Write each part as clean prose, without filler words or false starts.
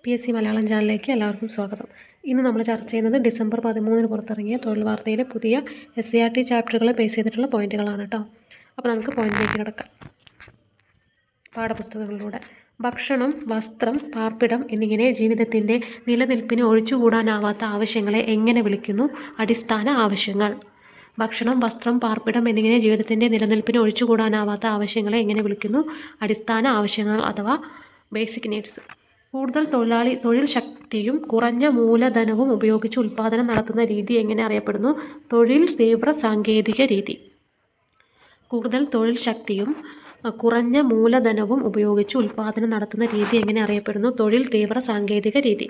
PSC Malayalam ചാനലിലേക്ക് എല്ലാവർക്കും സ്വാഗതം. ഇന്ന് നമ്മൾ ചർച്ച ചെയ്യുന്നത് ഡിസംബർ 13 പുറത്തിറങ്ങിയ തൊഴിൽ വാർത്തയിലെ പുതിയ SCERT ചാപ്റ്ററുകളെ ബേസ് ചെയ്തിട്ടുള്ള പോയിന്റുകളാണ് കേട്ടോ. അപ്പോൾ നമുക്ക് പോയിന്റിലേക്ക് കിടക്കാം. പാഠപുസ്തകങ്ങളിലൂടെ ഭക്ഷണം, വസ്ത്രം, പാർപ്പിടം എന്നിങ്ങനെ ജീവിതത്തിൻ്റെ നിലനിൽപ്പിന് ഒഴിച്ചുകൂടാനാവാത്ത ആവശ്യങ്ങളെ എങ്ങനെ വിളിക്കുന്നു? അടിസ്ഥാന ആവശ്യങ്ങൾ. ഭക്ഷണം, വസ്ത്രം, പാർപ്പിടം എന്നിങ്ങനെ ജീവിതത്തിൻ്റെ നിലനിൽപ്പിന് ഒഴിച്ചുകൂടാനാവാത്ത ആവശ്യങ്ങളെ എങ്ങനെ വിളിക്കുന്നു? അടിസ്ഥാന ആവശ്യങ്ങൾ അഥവാ ബേസിക് നീഡ്സ്. കൂടുതൽ തൊഴിൽ ശക്തിയും കുറഞ്ഞ മൂലധനവും ഉപയോഗിച്ച് ഉൽപ്പാദനം നടത്തുന്ന രീതി എങ്ങനെ അറിയപ്പെടുന്നു? തൊഴിൽ തീവ്ര സാങ്കേതിക രീതി. കൂടുതൽ തൊഴിൽ ശക്തിയും കുറഞ്ഞ മൂലധനവും ഉപയോഗിച്ച് ഉൽപ്പാദനം നടത്തുന്ന രീതി എങ്ങനെ അറിയപ്പെടുന്നു? തൊഴിൽ തീവ്ര സാങ്കേതിക രീതി.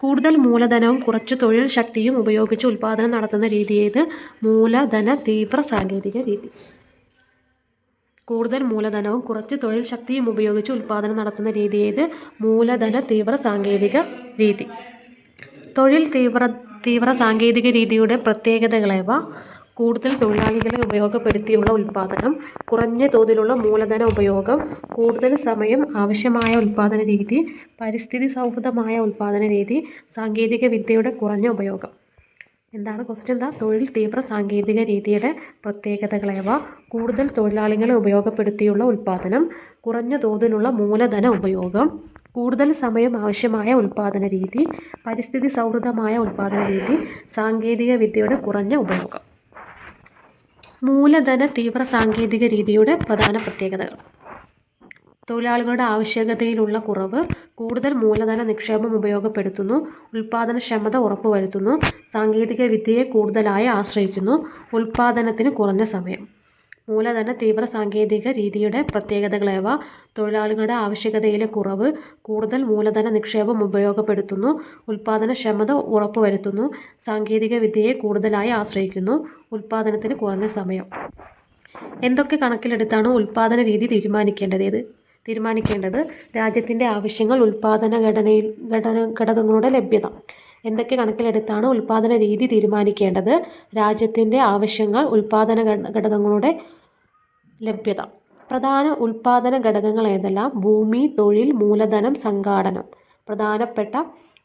കൂടുതൽ മൂലധനവും കുറച്ച് തൊഴിൽ ശക്തിയും ഉപയോഗിച്ച് ഉൽപ്പാദനം നടത്തുന്ന രീതി ഏത്? മൂലധന തീവ്ര സാങ്കേതിക രീതി. കൂടുതൽ മൂലധനവും കുറച്ച് തൊഴിൽ ശക്തിയും ഉപയോഗിച്ച് ഉൽപ്പാദനം നടത്തുന്ന രീതി ഏത്? മൂലധന തീവ്ര സാങ്കേതിക രീതി. തൊഴിൽ തീവ്ര സാങ്കേതിക രീതിയുടെ പ്രത്യേകതകളേവ? കൂടുതൽ തൊഴിലാളികളെ ഉപയോഗപ്പെടുത്തിയുള്ള ഉൽപ്പാദനം, കുറഞ്ഞ തോതിലുള്ള മൂലധന ഉപയോഗം, കൂടുതൽ സമയം ആവശ്യമായ ഉൽപ്പാദന രീതി, പരിസ്ഥിതി സൗഹൃദമായ ഉൽപ്പാദന രീതി, സാങ്കേതിക വിദ്യയുടെ കുറഞ്ഞ ഉപയോഗം. എന്താണ് ക്വസ്റ്റ്യൻ? എന്താ? തൊഴിൽ തീവ്ര സാങ്കേതിക രീതിയുടെ പ്രത്യേകതകളേവ? കൂടുതൽ തൊഴിലാളികളെ ഉപയോഗപ്പെടുത്തിയുള്ള ഉൽപ്പാദനം, കുറഞ്ഞ തോതിലുള്ള മൂലധന ഉപയോഗം, കൂടുതൽ സമയം ആവശ്യമായ ഉൽപ്പാദന രീതി, പരിസ്ഥിതി സൗഹൃദമായ ഉൽപ്പാദന രീതി, സാങ്കേതിക വിദ്യയുടെ കുറഞ്ഞ ഉപയോഗം. മൂലധന തീവ്ര സാങ്കേതിക രീതിയുടെ പ്രധാന പ്രത്യേകതകൾ. തൊഴിലാളികളുടെ ആവശ്യകതയിലുള്ള കുറവ്, കൂടുതൽ മൂലധന നിക്ഷേപം ഉപയോഗപ്പെടുത്തുന്നു, ഉൽപ്പാദനക്ഷമത ഉറപ്പുവരുത്തുന്നു, സാങ്കേതിക വിദ്യയെ കൂടുതലായി ആശ്രയിക്കുന്നു, ഉൽപ്പാദനത്തിന് കുറഞ്ഞ സമയം. മൂലധന തീവ്ര സാങ്കേതിക രീതിയുടെ പ്രത്യേകതകളേവ? തൊഴിലാളികളുടെ ആവശ്യകതയിലെ കുറവ്, കൂടുതൽ മൂലധന നിക്ഷേപം ഉപയോഗപ്പെടുത്തുന്നു, ഉൽപ്പാദനക്ഷമത ഉറപ്പുവരുത്തുന്നു, സാങ്കേതിക വിദ്യയെ കൂടുതലായി ആശ്രയിക്കുന്നു, ഉൽപ്പാദനത്തിന് കുറഞ്ഞ സമയം. എന്തൊക്കെ കണക്കിലെടുത്താണ് ഉൽപ്പാദന രീതി തീരുമാനിക്കേണ്ടത്? രാജ്യത്തിൻ്റെ ആവശ്യങ്ങൾ, ഉൽപ്പാദന ഘടകങ്ങളുടെ ലഭ്യത. എന്തൊക്കെ കണക്കിലെടുത്താണ് ഉൽപ്പാദന രീതി തീരുമാനിക്കേണ്ടത്? രാജ്യത്തിൻ്റെ ആവശ്യങ്ങൾ, ഉൽപ്പാദന ഘടകങ്ങളുടെ ലഭ്യത. പ്രധാന ഉൽപ്പാദന ഘടകങ്ങൾ ഏതെല്ലാം? ഭൂമി, തൊഴിൽ, മൂലധനം, സംഘാടനം. പ്രധാനപ്പെട്ട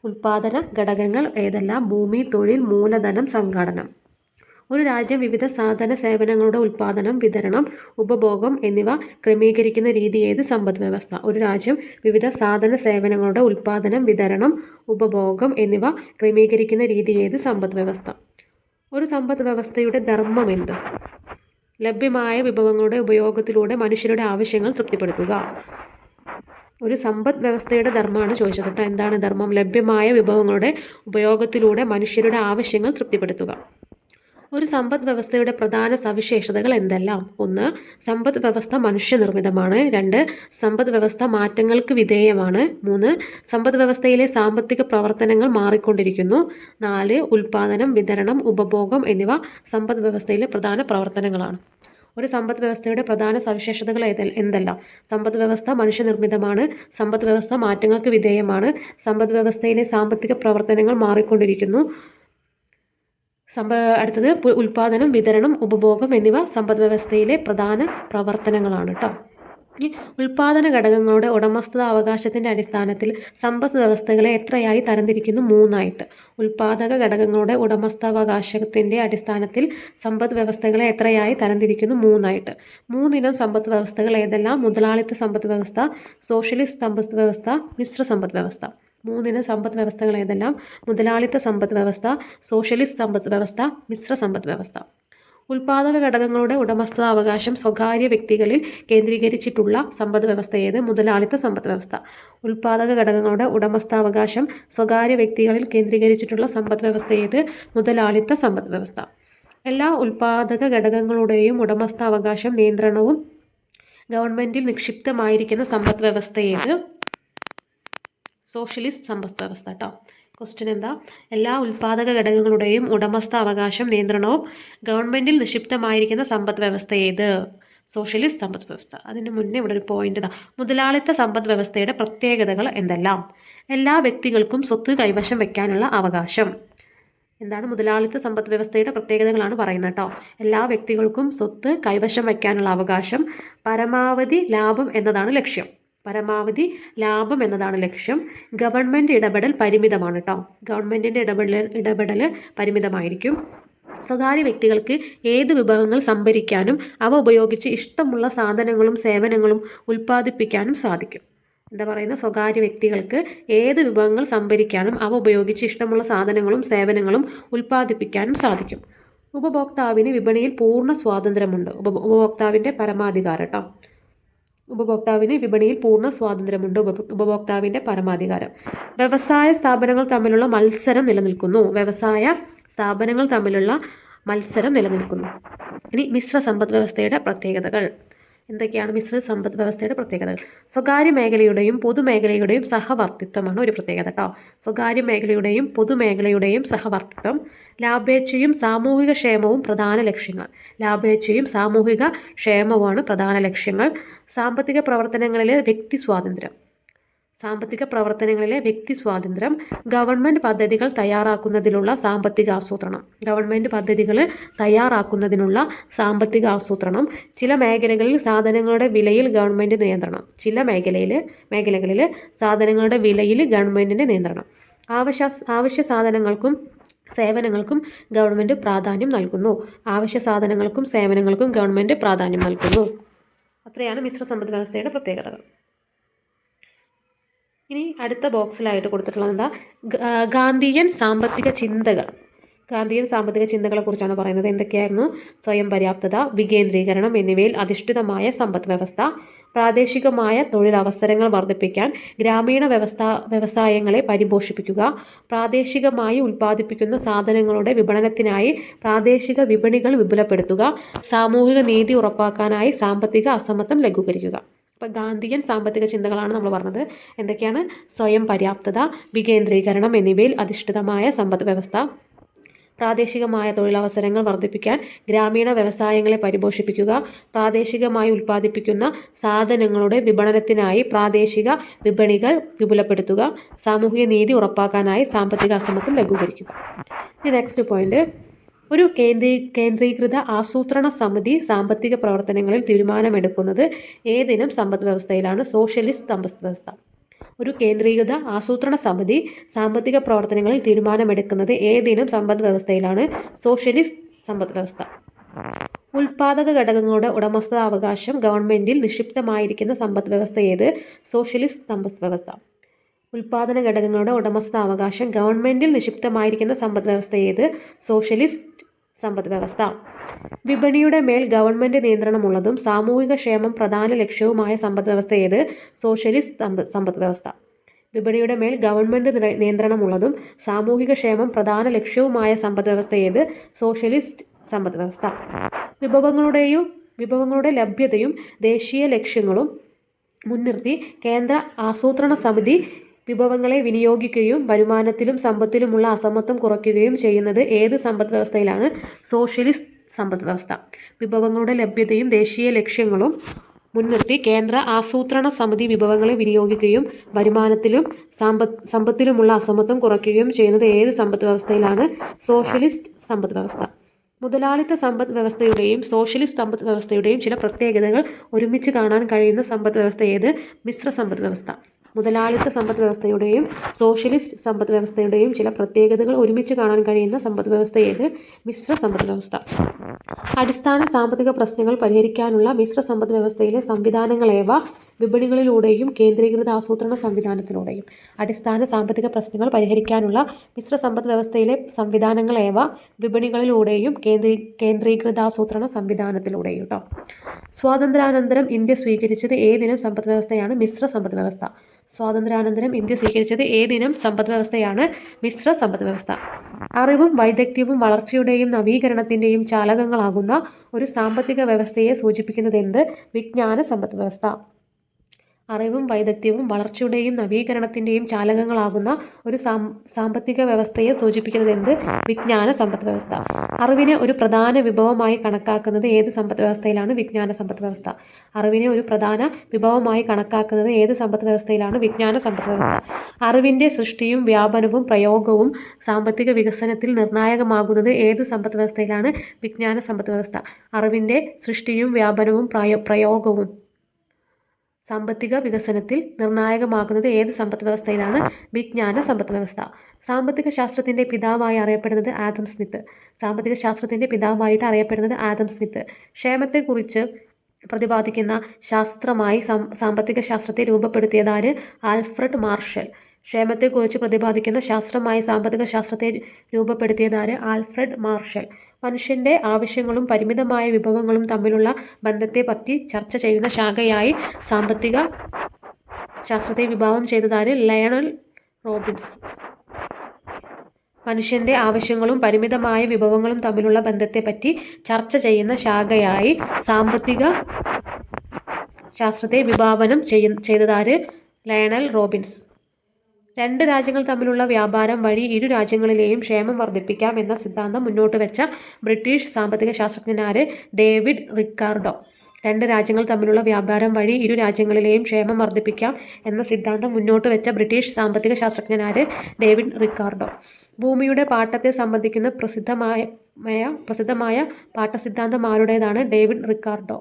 ഉൽപ്പാദന ഘടകങ്ങൾ ഏതെല്ലാം? ഭൂമി, തൊഴിൽ, മൂലധനം, സംഘാടനം. ഒരു രാജ്യം വിവിധ സാധന സേവനങ്ങളുടെ ഉൽപ്പാദനം, വിതരണം, ഉപഭോഗം എന്നിവ ക്രമീകരിക്കുന്ന രീതി ഏത്? സമ്പദ് വ്യവസ്ഥ. ഒരു രാജ്യം വിവിധ സാധന സേവനങ്ങളുടെ ഉൽപ്പാദനം, വിതരണം, ഉപഭോഗം എന്നിവ ക്രമീകരിക്കുന്ന രീതി ഏത്? സമ്പദ് വ്യവസ്ഥ. ഒരു സമ്പദ് വ്യവസ്ഥയുടെ ധർമ്മം എന്ത്? ലഭ്യമായ വിഭവങ്ങളുടെ ഉപയോഗത്തിലൂടെ മനുഷ്യരുടെ ആവശ്യങ്ങൾ തൃപ്തിപ്പെടുത്തുക. ഒരു സമ്പദ് വ്യവസ്ഥയുടെ ധർമ്മമാണ് ചോദിച്ചത് കേട്ടോ. എന്താണ് ധർമ്മം? ലഭ്യമായ വിഭവങ്ങളുടെ ഉപയോഗത്തിലൂടെ മനുഷ്യരുടെ ആവശ്യങ്ങൾ തൃപ്തിപ്പെടുത്തുക. ഒരു സമ്പദ് വ്യവസ്ഥയുടെ പ്രധാന സവിശേഷതകൾ എന്തെല്ലാം? 1. സമ്പദ് വ്യവസ്ഥ മനുഷ്യനിർമ്മിതമാണ്. 2. സമ്പദ് വ്യവസ്ഥ മാറ്റങ്ങൾക്ക് വിധേയമാണ്. 3. സമ്പദ് വ്യവസ്ഥയിലെ സാമ്പത്തിക പ്രവർത്തനങ്ങൾ മാറിക്കൊണ്ടിരിക്കുന്നു. 4. ഉൽപ്പാദനം, വിതരണം, ഉപഭോഗം എന്നിവ സമ്പദ് വ്യവസ്ഥയിലെ പ്രധാന പ്രവർത്തനങ്ങളാണ്. ഒരു സമ്പദ് വ്യവസ്ഥയുടെ പ്രധാന സവിശേഷതകൾ എന്തെല്ലാം? സമ്പദ് വ്യവസ്ഥ മനുഷ്യനിർമ്മിതമാണ്. സമ്പദ് വ്യവസ്ഥ മാറ്റങ്ങൾക്ക് വിധേയമാണ്. സമ്പദ് വ്യവസ്ഥയിലെ സാമ്പത്തിക പ്രവർത്തനങ്ങൾ മാറിക്കൊണ്ടിരിക്കുന്നു. അടുത്തത് ഉൽപ്പാദനം, വിതരണം, ഉപഭോഗം എന്നിവ സമ്പദ് വ്യവസ്ഥയിലെ പ്രധാന പ്രവർത്തനങ്ങളാണ് കേട്ടോ. ഉൽപ്പാദന ഘടകങ്ങളുടെ ഉടമസ്ഥാവകാശത്തിൻ്റെ അടിസ്ഥാനത്തിൽ സമ്പദ് വ്യവസ്ഥകളെ എത്രയായി തരംതിരിക്കുന്നു? 3 ആയിട്ട്. ഉൽപ്പാദക ഘടകങ്ങളുടെ ഉടമസ്ഥാവകാശത്തിൻ്റെ അടിസ്ഥാനത്തിൽ സമ്പദ് വ്യവസ്ഥകളെ എത്രയായി തരംതിരിക്കുന്നു? 3 ആയിട്ട്. 3 ഇനം സമ്പദ് വ്യവസ്ഥകൾ ഏതെല്ലാം? മുതലാളിത്ത സമ്പദ് വ്യവസ്ഥ, സോഷ്യലിസ്റ്റ് സമ്പദ് വ്യവസ്ഥ, മിശ്ര സമ്പദ് വ്യവസ്ഥ. 3 ഇനം സമ്പദ് വ്യവസ്ഥകൾ ഏതെല്ലാം? മുതലാളിത്ത സമ്പദ് വ്യവസ്ഥ, സോഷ്യലിസ്റ്റ് സമ്പദ് വ്യവസ്ഥ, മിശ്ര സമ്പദ് വ്യവസ്ഥ. ഉൽപ്പാദക ഘടകങ്ങളുടെ ഉടമസ്ഥാവകാശം സ്വകാര്യ വ്യക്തികളിൽ കേന്ദ്രീകരിച്ചിട്ടുള്ള സമ്പദ് വ്യവസ്ഥ ഏത്? മുതലാളിത്ത സമ്പദ് വ്യവസ്ഥ. ഉൽപ്പാദക ഘടകങ്ങളുടെ ഉടമസ്ഥാവകാശം സ്വകാര്യ വ്യക്തികളിൽ കേന്ദ്രീകരിച്ചിട്ടുള്ള സമ്പദ് വ്യവസ്ഥ ഏത്? മുതലാളിത്ത സമ്പദ് വ്യവസ്ഥ. എല്ലാ ഉൽപ്പാദക ഘടകങ്ങളുടെയും ഉടമസ്ഥാവകാശം നിയന്ത്രണവും ഗവൺമെൻറ്റിൽ നിക്ഷിപ്തമായിരിക്കുന്ന സമ്പദ് വ്യവസ്ഥ ഏത്? സോഷ്യലിസ്റ്റ് സമ്പദ് വ്യവസ്ഥ കേട്ടോ. ക്വസ്റ്റ്യൻ എന്താ? എല്ലാ ഉൽപ്പാദക ഘടകങ്ങളുടെയും ഉടമസ്ഥാവകാശം, നിയന്ത്രണവും ഗവൺമെൻറ്റിൽ നിക്ഷിപ്തമായിരിക്കുന്ന സമ്പദ് വ്യവസ്ഥ ഏത്? സോഷ്യലിസ്റ്റ് സമ്പദ് വ്യവസ്ഥ. അതിന് മുന്നേ ഇവിടെ ഒരു പോയിന്റ് ഇതാ. മുതലാളിത്ത സമ്പദ് വ്യവസ്ഥയുടെ പ്രത്യേകതകൾ എന്തെല്ലാം? എല്ലാ വ്യക്തികൾക്കും സ്വത്ത് കൈവശം വയ്ക്കാനുള്ള അവകാശം. എന്താണ് മുതലാളിത്ത സമ്പദ് വ്യവസ്ഥയുടെ പ്രത്യേകതകളാണ് പറയുന്നത് കേട്ടോ. എല്ലാ വ്യക്തികൾക്കും സ്വത്ത് കൈവശം വയ്ക്കാനുള്ള അവകാശം, പരമാവധി ലാഭം എന്നതാണ് ലക്ഷ്യം. പരമാവധി ലാഭം എന്നതാണ് ലക്ഷ്യം. ഗവൺമെൻറ് ഇടപെടൽ പരിമിതമാണ് കേട്ടോ. ഗവൺമെൻറ്റിൻ്റെ ഇടപെടൽ പരിമിതമായിരിക്കും. സ്വകാര്യ വ്യക്തികൾക്ക് ഏത് വിഭവങ്ങൾ സംഭരിക്കാനും അവ ഉപയോഗിച്ച് ഇഷ്ടമുള്ള സാധനങ്ങളും സേവനങ്ങളും ഉൽപ്പാദിപ്പിക്കാനും സാധിക്കും. എന്താ പറയുന്നത്? സ്വകാര്യ വ്യക്തികൾക്ക് ഏത് വിഭവങ്ങൾ സംഭരിക്കാനും അവ ഉപയോഗിച്ച് ഇഷ്ടമുള്ള സാധനങ്ങളും സേവനങ്ങളും ഉൽപ്പാദിപ്പിക്കാനും സാധിക്കും. ഉപഭോക്താവിന് വിപണിയിൽ പൂർണ്ണ സ്വാതന്ത്ര്യമുണ്ട്. ഉപഭോക്താവിൻ്റെ പരമാധികാരം കേട്ടോ. ഉപഭോക്താവിന് വിപണിയിൽ പൂർണ്ണ സ്വാതന്ത്ര്യമുണ്ട്. ഉപഭോക്താവിൻ്റെ പരമാധികാരം. വ്യവസായ സ്ഥാപനങ്ങൾ തമ്മിലുള്ള മത്സരം നിലനിൽക്കുന്നു. വ്യവസായ സ്ഥാപനങ്ങൾ തമ്മിലുള്ള മത്സരം നിലനിൽക്കുന്നു. ഇനി മിശ്ര സമ്പദ് വ്യവസ്ഥയുടെ പ്രത്യേകതകൾ എന്തൊക്കെയാണ്? മിശ്ര സമ്പദ് വ്യവസ്ഥയുടെ പ്രത്യേകതകൾ. സ്വകാര്യ മേഖലയുടെയും പൊതുമേഖലയുടെയും സഹവർത്തിത്വമാണ് ഒരു പ്രത്യേകത കേട്ടോ. സ്വകാര്യ മേഖലയുടെയും പൊതുമേഖലയുടെയും സഹവർത്തിത്വം. ലാഭേച്ഛയും സാമൂഹിക ക്ഷേമവും പ്രധാന ലക്ഷ്യങ്ങൾ. ലാഭേച്ഛയും സാമൂഹിക ക്ഷേമവുമാണ് പ്രധാന ലക്ഷ്യങ്ങൾ. സാമ്പത്തിക പ്രവർത്തനങ്ങളിലെ വ്യക്തി സ്വാതന്ത്ര്യം. ഗവൺമെൻറ് പദ്ധതികൾ തയ്യാറാക്കുന്നതിനുള്ള സാമ്പത്തിക ആസൂത്രണം. ചില മേഖലകളിൽ സാധനങ്ങളുടെ വിലയിൽ ഗവൺമെൻറ് നിയന്ത്രണം. സാധനങ്ങളുടെ വിലയിൽ ഗവൺമെൻറ്റിൻ്റെ നിയന്ത്രണം. ആവശ്യ സാധനങ്ങൾക്കും സേവനങ്ങൾക്കും ഗവൺമെൻറ് പ്രാധാന്യം നൽകുന്നു. അത്രയാണ് മിശ്ര സമ്പദ് വ്യവസ്ഥയുടെ പ്രത്യേകതകൾ. ഇനി അടുത്ത ബോക്സിലായിട്ട് കൊടുത്തിട്ടുള്ളത് എന്താ? ഗാന്ധിയൻ സാമ്പത്തിക ചിന്തകളെക്കുറിച്ചാണ് പറയുന്നത്. എന്തൊക്കെയായിരുന്നു? സ്വയം പര്യാപ്തത, വികേന്ദ്രീകരണം എന്നിവയിൽ അധിഷ്ഠിതമായ സമ്പദ് വ്യവസ്ഥ, പ്രാദേശികമായ തൊഴിലവസരങ്ങൾ വർദ്ധിപ്പിക്കാൻ ഗ്രാമീണ വ്യവസായങ്ങളെ പരിപോഷിപ്പിക്കുക, പ്രാദേശികമായി ഉൽപ്പാദിപ്പിക്കുന്ന സാധനങ്ങളുടെ വിപണനത്തിനായി പ്രാദേശിക വിപണികൾ വിപുലപ്പെടുത്തുക, സാമൂഹിക നീതി ഉറപ്പാക്കാനായി സാമ്പത്തിക അസമത്വം ലഘൂകരിക്കുക. അപ്പോൾ ഗാന്ധിയൻ സാമ്പത്തിക ചിന്തകളാണ് നമ്മൾ പറഞ്ഞത്. എന്തൊക്കെയാണ്? സ്വയം പര്യാപ്തത, വികേന്ദ്രീകരണം എന്നിവയിൽ അധിഷ്ഠിതമായ സമ്പദ് വ്യവസ്ഥ, പ്രാദേശികമായ തൊഴിലവസരങ്ങൾ വർദ്ധിപ്പിക്കാൻ ഗ്രാമീണ വ്യവസായങ്ങളെ പരിപോഷിപ്പിക്കുക, പ്രാദേശികമായി ഉൽപ്പാദിപ്പിക്കുന്ന സാധനങ്ങളുടെ വിപണനത്തിനായി പ്രാദേശിക വിപണികൾ വിപുലപ്പെടുത്തുക, സാമൂഹിക നീതി ഉറപ്പാക്കാനായി സാമ്പത്തിക അസമത്വം ലഘൂകരിക്കുക. ഇനി നെക്സ്റ്റ് പോയിന്റ്, ഒരു കേന്ദ്രീകൃത ആസൂത്രണ സമിതി സാമ്പത്തിക പ്രവർത്തനങ്ങളിൽ തീരുമാനമെടുക്കുന്നത് ഏതിനം സമ്പദ് വ്യവസ്ഥയിലാണ്? സോഷ്യലിസ്റ്റ് സമ്പദ് വ്യവസ്ഥ. ഒരു കേന്ദ്രീകൃത ആസൂത്രണ സമിതി സാമ്പത്തിക പ്രവർത്തനങ്ങളിൽ തീരുമാനമെടുക്കുന്നത് ഏതിനം സമ്പദ് വ്യവസ്ഥയിലാണ്? സോഷ്യലിസ്റ്റ് സമ്പദ് വ്യവസ്ഥ. ഉൽപാദക ഘടകങ്ങളുടെ ഉടമസ്ഥാവകാശം ഗവൺമെൻറ്റിൽ നിക്ഷിപ്തമായിരിക്കുന്ന സമ്പദ് വ്യവസ്ഥ ഏത്? സോഷ്യലിസ്റ്റ് സമ്പദ് വ്യവസ്ഥ. ഉൽപാദന ഘടകങ്ങളുടെ ഉടമസ്ഥാവകാശം ഗവൺമെൻറ്റിൽ നിക്ഷിപ്തമായിരിക്കുന്ന സമ്പദ് വ്യവസ്ഥ ഏത്? സോഷ്യലിസ്റ്റ് സമ്പദ് വ്യവസ്ഥ. വിപണിയുടെ മേൽ ഗവൺമെൻറ് നിയന്ത്രണമുള്ളതും സാമൂഹിക ക്ഷേമം പ്രധാന ലക്ഷ്യവുമായ സമ്പദ് വ്യവസ്ഥ ഏത്? സോഷ്യലിസ്റ്റ് സമ്പദ് വ്യവസ്ഥ. വിപണിയുടെ മേൽ ഗവൺമെൻറ് നിയന്ത്രണമുള്ളതും സാമൂഹിക ക്ഷേമം പ്രധാന ലക്ഷ്യവുമായ സമ്പദ് വ്യവസ്ഥ ഏത്? സോഷ്യലിസ്റ്റ് സമ്പദ് വ്യവസ്ഥ. വിഭവങ്ങളുടെ ലഭ്യതയും ദേശീയ ലക്ഷ്യങ്ങളും മുൻനിർത്തി കേന്ദ്ര ആസൂത്രണ സമിതി വിഭവങ്ങളെ വിനിയോഗിക്കുകയും വരുമാനത്തിലും സമ്പത്തിലുമുള്ള അസമത്വം കുറയ്ക്കുകയും ചെയ്യുന്നത് ഏത് സമ്പദ് വ്യവസ്ഥയിലാണ്? സോഷ്യലിസ്റ്റ് സമ്പദ് വ്യവസ്ഥ. വിഭവങ്ങളുടെ ലഭ്യതയും ദേശീയ ലക്ഷ്യങ്ങളും മുൻനിർത്തി കേന്ദ്ര ആസൂത്രണ സമിതി വിഭവങ്ങളെ വിനിയോഗിക്കുകയും വരുമാനത്തിലും സമ്പത്തിലുമുള്ള അസമത്വം കുറയ്ക്കുകയും ചെയ്യുന്നത് ഏത് സമ്പദ് വ്യവസ്ഥയിലാണ്? സോഷ്യലിസ്റ്റ് സമ്പദ് വ്യവസ്ഥ. മുതലാളിത്ത സമ്പദ് വ്യവസ്ഥയുടെയും സോഷ്യലിസ്റ്റ് സമ്പദ് വ്യവസ്ഥയുടെയും ചില പ്രത്യേകതകൾ ഒരുമിച്ച് കാണാൻ കഴിയുന്ന സമ്പദ് വ്യവസ്ഥ ഏത്? മിശ്ര സമ്പദ് വ്യവസ്ഥ. മുതലാളിത്ത സമ്പദ് വ്യവസ്ഥയുടെയും സോഷ്യലിസ്റ്റ് സമ്പദ് വ്യവസ്ഥയുടെയും ചില പ്രത്യേകതകൾ ഒരുമിച്ച് കാണാൻ കഴിയുന്ന സമ്പദ് വ്യവസ്ഥ ഏത്? മിശ്ര സമ്പദ് വ്യവസ്ഥ. അടിസ്ഥാന സാമ്പത്തിക പ്രശ്നങ്ങൾ പരിഹരിക്കാനുള്ള മിശ്ര സമ്പദ് വ്യവസ്ഥയിലെ സംവിധാനങ്ങളേവ? വിപണികളിലൂടെയും കേന്ദ്രീകൃത ആസൂത്രണ സംവിധാനത്തിലൂടെയും. അടിസ്ഥാന സാമ്പത്തിക പ്രശ്നങ്ങൾ പരിഹരിക്കാനുള്ള മിശ്ര സമ്പദ് വ്യവസ്ഥയിലെ സംവിധാനങ്ങളേവ? വിപണികളിലൂടെയും കേന്ദ്രീകൃതാസൂത്രണ സംവിധാനത്തിലൂടെയും കേട്ടോ. സ്വാതന്ത്ര്യാനന്തരം ഇന്ത്യ സ്വീകരിച്ചത് ഏതിനം സമ്പദ് വ്യവസ്ഥയാണ്? മിശ്ര സമ്പദ് വ്യവസ്ഥ. സ്വാതന്ത്ര്യാനന്തരം ഇന്ത്യ സ്വീകരിച്ചത് ഏതിനം സമ്പദ് വ്യവസ്ഥയാണ്? മിശ്ര സമ്പദ് വ്യവസ്ഥ. അറിവും വൈദഗ്ധ്യവും വളർച്ചയുടെയും നവീകരണത്തിൻ്റെയും ചാലകങ്ങളാകുന്ന ഒരു സാമ്പത്തിക വ്യവസ്ഥയെ സൂചിപ്പിക്കുന്നതെന്ത്? വിജ്ഞാന സമ്പദ് വ്യവസ്ഥ. അറിവും വൈദഗ്ധ്യവും വളർച്ചയുടെയും നവീകരണത്തിൻ്റെയും ചാലകങ്ങളാകുന്ന ഒരു സാമ്പത്തിക വ്യവസ്ഥയെ സൂചിപ്പിക്കുന്നതെന്ത്? വിജ്ഞാന സമ്പദ് വ്യവസ്ഥ. അറിവിനെ ഒരു പ്രധാന വിഭവമായി കണക്കാക്കുന്നത് ഏത് സമ്പദ് വ്യവസ്ഥയിലാണ്? വിജ്ഞാന സമ്പദ് വ്യവസ്ഥ. അറിവിനെ ഒരു പ്രധാന വിഭവമായി കണക്കാക്കുന്നത് ഏത് സമ്പദ് വ്യവസ്ഥയിലാണ്? വിജ്ഞാന സമ്പദ് വ്യവസ്ഥ. അറിവിൻ്റെ സൃഷ്ടിയും വ്യാപനവും പ്രയോഗവും സാമ്പത്തിക വികസനത്തിൽ നിർണായകമാകുന്നത് ഏത് സമ്പദ് വ്യവസ്ഥയിലാണ്? വിജ്ഞാന സമ്പദ് വ്യവസ്ഥ. അറിവിൻ്റെ സൃഷ്ടിയും വ്യാപനവും പ്രയോഗവും സാമ്പത്തിക വികസനത്തിൽ നിർണായകമാകുന്നത് ഏത് സമ്പദ് വ്യവസ്ഥയിലാണ്? വിജ്ഞാന സമ്പദ് വ്യവസ്ഥ. സാമ്പത്തിക ശാസ്ത്രത്തിൻ്റെ പിതാവായി അറിയപ്പെടുന്നത് ആദം സ്മിത്ത്. സാമ്പത്തിക ശാസ്ത്രത്തിൻ്റെ പിതാവായിട്ട് അറിയപ്പെടുന്നത് ആദം സ്മിത്ത്. ക്ഷേമത്തെക്കുറിച്ച് പ്രതിപാദിക്കുന്ന ശാസ്ത്രമായി സാമ്പത്തിക ശാസ്ത്രത്തെ രൂപപ്പെടുത്തിയതാര്? Alfred marshal. ക്ഷേമത്തെക്കുറിച്ച് പ്രതിപാദിക്കുന്ന ശാസ്ത്രമായി സാമ്പത്തിക ശാസ്ത്രത്തെ രൂപപ്പെടുത്തിയതാര്? Alfred marshal. മനുഷ്യൻ്റെ ആവശ്യങ്ങളും പരിമിതമായ വിഭവങ്ങളും തമ്മിലുള്ള ബന്ധത്തെപ്പറ്റി ചർച്ച ചെയ്യുന്ന ശാഖയായി സാമ്പത്തിക ശാസ്ത്രത്തെ വിഭാവനം ചെയ്തതാര്? Lionel Robbins. മനുഷ്യൻ്റെ ആവശ്യങ്ങളും പരിമിതമായ വിഭവങ്ങളും തമ്മിലുള്ള ബന്ധത്തെപ്പറ്റി ചർച്ച ചെയ്യുന്ന ശാഖയായി സാമ്പത്തിക ശാസ്ത്രത്തെ വിഭാവനം ചെയ്തതാര്? Lionel Robbins. രണ്ട് രാജ്യങ്ങൾ തമ്മിലുള്ള വ്യാപാരം വഴി ഇരു രാജ്യങ്ങളിലെയും ക്ഷേമം വർദ്ധിപ്പിക്കാം എന്ന സിദ്ധാന്തം മുന്നോട്ട് വെച്ച ബ്രിട്ടീഷ് സാമ്പത്തിക ശാസ്ത്രജ്ഞനാര്? David Ricardo. രണ്ട് രാജ്യങ്ങൾ തമ്മിലുള്ള വ്യാപാരം വഴി ഇരു രാജ്യങ്ങളിലെയും ക്ഷേമം വർദ്ധിപ്പിക്കാം എന്ന സിദ്ധാന്തം മുന്നോട്ട് വെച്ച ബ്രിട്ടീഷ് സാമ്പത്തിക ശാസ്ത്രജ്ഞനാര്? David Ricardo. ഭൂമിയുടെ പാട്ടത്തെ സംബന്ധിക്കുന്ന പ്രസിദ്ധമായ പാട്ടസിദ്ധാന്തം ആരുടേതാണ്? David Ricardo.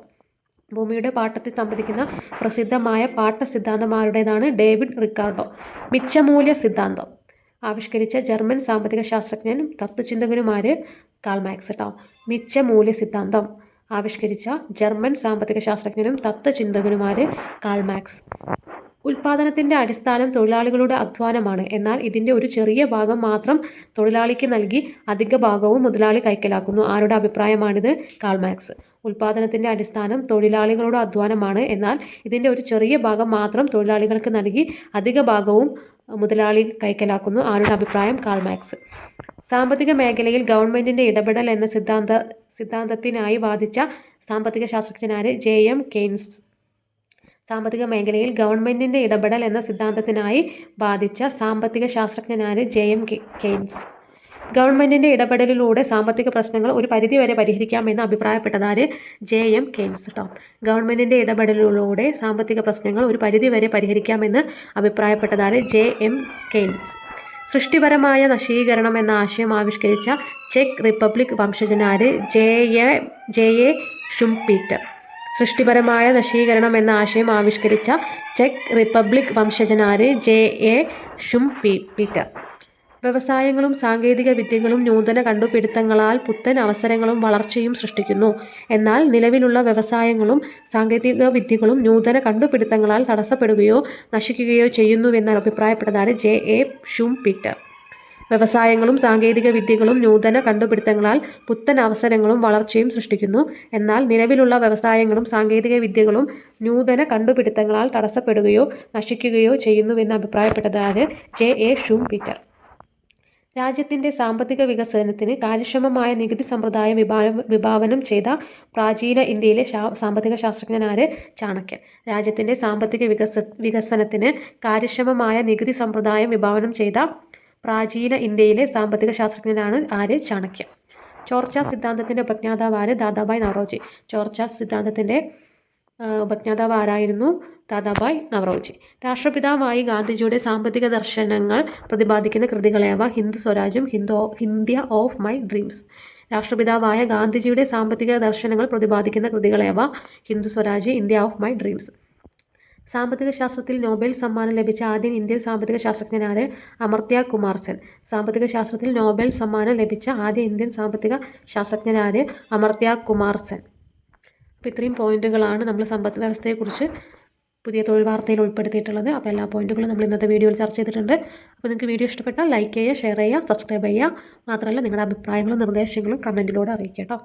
ഭൂമിയുടെ പാട്ടത്തെ സംബന്ധിക്കുന്ന പ്രസിദ്ധമായ പാട്ടസിദ്ധാന്തമാരുടേതാണ്? David Ricardo. മിച്ചമൂല്യ സിദ്ധാന്തം ആവിഷ്കരിച്ച ജർമ്മൻ സാമ്പത്തിക ശാസ്ത്രജ്ഞനും തത്വചിന്തകനുമാര്? കാൾ മാർക്സ് കേട്ടോ. മിച്ചമൂല്യ സിദ്ധാന്തം ആവിഷ്കരിച്ച ജർമ്മൻ സാമ്പത്തിക ശാസ്ത്രജ്ഞനും തത്വചിന്തകനുമാര്? Karl Marx. ഉൽപാദനത്തിൻ്റെ അടിസ്ഥാനം തൊഴിലാളികളുടെ അധ്വാനമാണ്. എന്നാൽ ഇതിൻ്റെ ഒരു ചെറിയ ഭാഗം മാത്രം തൊഴിലാളിക്ക് നൽകി അധിക ഭാഗവും മുതലാളി കൈക്കലാക്കുന്നു. ആരുടെ അഭിപ്രായമാണിത്? Karl Marx. ഉൽപാദനത്തിൻ്റെ അടിസ്ഥാനം തൊഴിലാളികളുടെ അധ്വാനമാണ്. എന്നാൽ ഇതിൻ്റെ ഒരു ചെറിയ ഭാഗം മാത്രം തൊഴിലാളികൾക്ക് നൽകി അധിക ഭാഗവും മുതലാളി കൈക്കലാക്കുന്നു. ആരുടെ അഭിപ്രായം? Karl Marx. സാമ്പത്തിക മേഖലയിൽ ഗവൺമെൻറ്റിൻ്റെ ഇടപെടൽ എന്ന സിദ്ധാന്തത്തിനായി വാദിച്ച സാമ്പത്തിക ശാസ്ത്രജ്ഞനാര്? ജെ.എം. കെയ്ൻസ്. സാമ്പത്തിക മേഖലയിൽ ഗവൺമെൻറ്റിൻ്റെ ഇടപെടൽ എന്ന സിദ്ധാന്തത്തിനായി വാദിച്ച സാമ്പത്തിക ശാസ്ത്രജ്ഞനാര്? ജെ.എം. കെയ്ൻസ്. ഗവൺമെൻറ്റിൻ്റെ ഇടപെടലിലൂടെ സാമ്പത്തിക പ്രശ്നങ്ങൾ ഒരു പരിധിവരെ പരിഹരിക്കാമെന്ന് അഭിപ്രായപ്പെട്ടതാര്? ജെ.എം. കെയ്ൻസ് കേട്ടോ. ഗവൺമെൻറ്റിൻ്റെ ഇടപെടലിലൂടെ സാമ്പത്തിക പ്രശ്നങ്ങൾ ഒരു പരിധിവരെ പരിഹരിക്കാമെന്ന് അഭിപ്രായപ്പെട്ടതാര്? ജെ.എം. കെയ്ൻസ്. സൃഷ്ടിപരമായ നശീകരണം എന്ന ആശയം ആവിഷ്കരിച്ച ചെക്ക് റിപ്പബ്ലിക് വംശജനാര്? ജെ.എ. ഷുംപീറ്റർ. സൃഷ്ടിപരമായ നശീകരണം എന്ന ആശയം ആവിഷ്കരിച്ച ചെക്ക് റിപ്പബ്ലിക് വംശജനാര്? ജെ.എ. ഷുംപീറ്റർ. വ്യവസായങ്ങളും സാങ്കേതിക വിദ്യകളും നൂതന കണ്ടുപിടുത്തങ്ങളാൽ പുത്തൻ അവസരങ്ങളും വളർച്ചയും സൃഷ്ടിക്കുന്നു. എന്നാൽ നിലവിലുള്ള വ്യവസായങ്ങളും സാങ്കേതിക വിദ്യകളും നൂതന കണ്ടുപിടുത്തങ്ങളാൽ തടസ്സപ്പെടുകയോ നശിക്കുകയോ ചെയ്യുന്നുവെന്ന് അഭിപ്രായപ്പെട്ടതാണ് ജെ.എ. ഷുംപീറ്റർ. വ്യവസായങ്ങളും സാങ്കേതിക വിദ്യകളും നൂതന കണ്ടുപിടുത്തങ്ങളാൽ പുത്തൻ അവസരങ്ങളും വളർച്ചയും സൃഷ്ടിക്കുന്നു. എന്നാൽ നിലവിലുള്ള വ്യവസായങ്ങളും സാങ്കേതിക വിദ്യകളും നൂതന കണ്ടുപിടുത്തങ്ങളാൽ തടസ്സപ്പെടുകയോ നശിക്കുകയോ ചെയ്യുന്നുവെന്ന് അഭിപ്രായപ്പെട്ടതാണ് ജെ.എ. ഷുംപീറ്റർ. രാജ്യത്തിൻ്റെ സാമ്പത്തിക വികസനത്തിന് കാര്യക്ഷമമായ നികുതി സമ്പ്രദായം വിഭാവനം ചെയ്ത പ്രാചീന ഇന്ത്യയിലെ സാമ്പത്തിക ശാസ്ത്രജ്ഞനാര്? ചാണക്യൻ. രാജ്യത്തിൻ്റെ സാമ്പത്തിക വികസനത്തിന് കാര്യക്ഷമമായ നികുതി സമ്പ്രദായം വിഭാവനം ചെയ്ത പ്രാചീന ഇന്ത്യയിലെ സാമ്പത്തിക ശാസ്ത്രജ്ഞനാണ് ആര്? ചാണക്യൻ. ചോർച്ച സിദ്ധാന്തത്തിൻ്റെ ഉപജ്ഞാതാവ് ആര്? ദാദാഭായ് നവറോജി. ചോർച്ച സിദ്ധാന്തത്തിൻ്റെ ഉപജ്ഞാതാവ് ആരായിരുന്നു? ദാദാഭായ് നവറോജി. രാഷ്ട്രപിതാവായി ഗാന്ധിജിയുടെ സാമ്പത്തിക ദർശനങ്ങൾ പ്രതിപാദിക്കുന്ന കൃതികളേവ? ഹിന്ദ് സ്വരാജും ഇന്ത്യ ഓഫ് മൈ ഡ്രീംസ്. രാഷ്ട്രപിതാവായ ഗാന്ധിജിയുടെ സാമ്പത്തിക ദർശനങ്ങൾ പ്രതിപാദിക്കുന്ന കൃതികളേവ? Hind Swaraj, India of my dreams. സാമ്പത്തിക ശാസ്ത്രത്തിൽ നോബൽ സമ്മാനം ലഭിച്ച ആദ്യ ഇന്ത്യൻ സാമ്പത്തിക ശാസ്ത്രജ്ഞനാര്? അമർത്യ കുമാർ സെൻ. സാമ്പത്തിക ശാസ്ത്രത്തിൽ നോബൽ സമ്മാനം ലഭിച്ച ആദ്യ ഇന്ത്യൻ സാമ്പത്തിക ശാസ്ത്രജ്ഞനാര്? അമർത്യ കുമാർ സെൻ. അപ്പോൾ ഇത്രയും പോയിന്റുകളാണ് നമ്മൾ സമ്പദ് വ്യവസ്ഥയെക്കുറിച്ച് പുതിയ തൊഴിൽ വാർത്തയിൽ ഉൾപ്പെടുത്തിയിട്ടുള്ളത്. അപ്പോൾ എല്ലാ പോയിന്റുകളും നമ്മൾ ഇന്നത്തെ വീഡിയോയിൽ ചർച്ച ചെയ്തിട്ടുണ്ട്. അപ്പോൾ നിങ്ങൾക്ക് വീഡിയോ ഇഷ്ടപ്പെട്ടാൽ ലൈക്ക് ചെയ്യുക, ഷെയർ ചെയ്യുക, സബ്സ്ക്രൈബ് ചെയ്യുക. മാത്രമല്ല നിങ്ങളുടെ അഭിപ്രായങ്ങളും നിർദ്ദേശങ്ങളും കമൻറ്റിലൂടെ അറിയിക്കുക കേട്ടോ.